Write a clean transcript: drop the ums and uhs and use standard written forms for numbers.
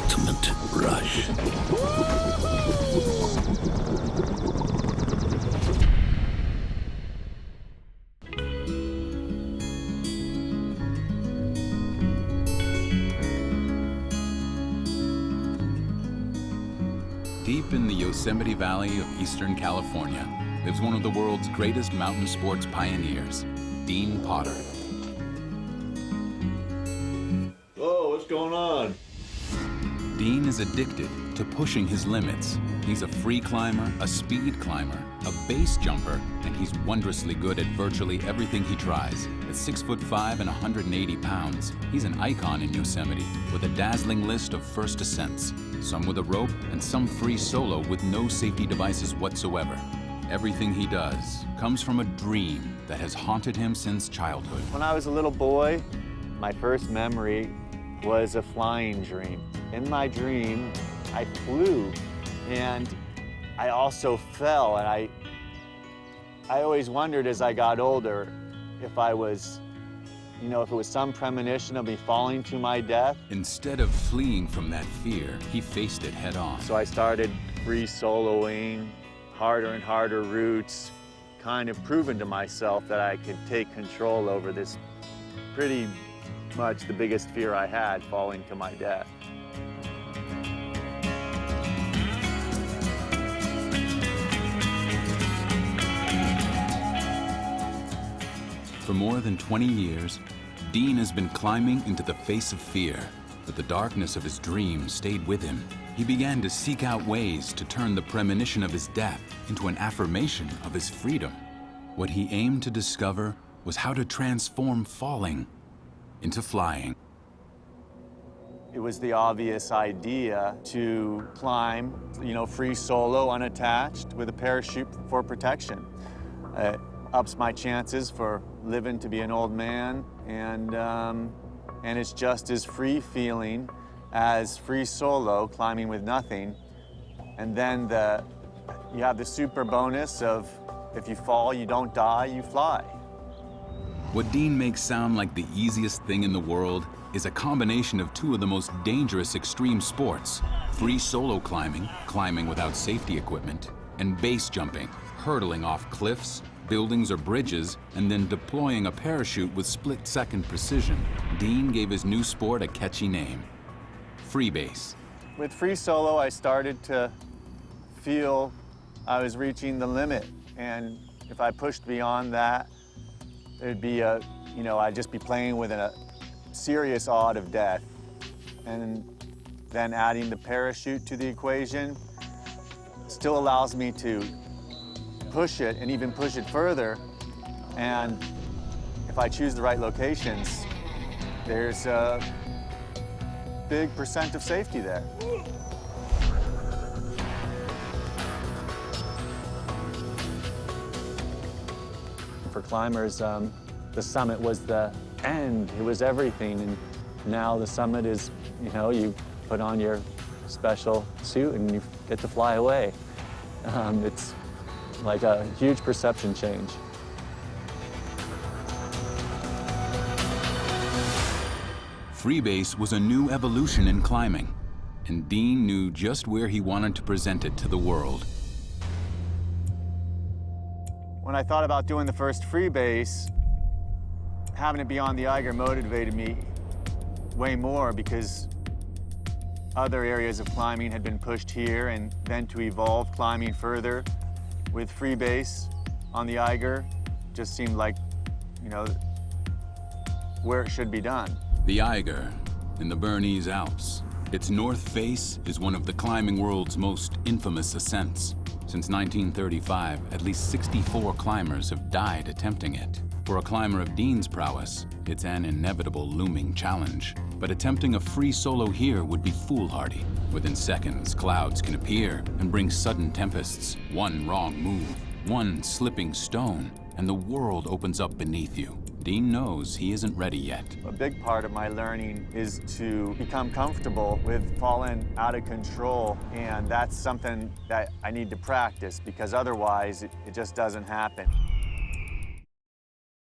ultimate rush. Deep in the Yosemite Valley of Eastern California lives one of the world's greatest mountain sports pioneers, Dean Potter. Whoa, what's going on? Dean is addicted to pushing his limits. He's a free climber, a speed climber, a base jumper, and he's wondrously good at virtually everything he tries. At 6'5" and 180 pounds, he's an icon in Yosemite with a dazzling list of first ascents, some with a rope and some free solo with no safety devices whatsoever. Everything he does comes from a dream that has haunted him since childhood. When I was a little boy, my first memory was a flying dream. In my dream, I flew, and I also fell, and I always wondered as I got older if I was, if it was some premonition of me falling to my death. Instead of fleeing from that fear, he faced it head on. So I started free soloing, harder and harder routes, kind of proving to myself that I could take control over this pretty much the biggest fear I had, falling to my death. For more than 20 years, Dean has been climbing into the face of fear, but the darkness of his dream stayed with him. He began to seek out ways to turn the premonition of his death into an affirmation of his freedom. What he aimed to discover was how to transform falling into flying. It was the obvious idea to climb, free solo, unattached, with a parachute for protection. Ups my chances for living to be an old man, and it's just as free feeling as free solo, climbing with nothing. And then you have the super bonus of if you fall, you don't die, you fly. What Dean makes sound like the easiest thing in the world is a combination of two of the most dangerous extreme sports: free solo climbing, climbing without safety equipment, and base jumping, hurtling off cliffs, buildings or bridges, and then deploying a parachute with split-second precision. Dean gave his new sport a catchy name: Freebase. With free solo, I started to feel I was reaching the limit, and if I pushed beyond that, it'd be I'd just be playing with a serious odd of death. And then adding the parachute to the equation still allows me to push it and even push it further. And if I choose the right locations, there's a big percent of safety there. For climbers, the summit was the end. It was everything. And now the summit is, you put on your special suit and you get to fly away. It's like a huge perception change. Freebase was a new evolution in climbing, and Dean knew just where he wanted to present it to the world. When I thought about doing the first Freebase, having it be on the Eiger motivated me way more, because other areas of climbing had been pushed here, and then to evolve climbing further with Freebase on the Eiger just seemed like, where it should be done. The Eiger in the Bernese Alps. Its north face is one of the climbing world's most infamous ascents. Since 1935, at least 64 climbers have died attempting it. For a climber of Dean's prowess, it's an inevitable looming challenge. But attempting a free solo here would be foolhardy. Within seconds, clouds can appear and bring sudden tempests. One wrong move, one slipping stone, and the world opens up beneath you. Dean knows he isn't ready yet. A big part of my learning is to become comfortable with falling out of control, and that's something that I need to practice, because otherwise it just doesn't happen.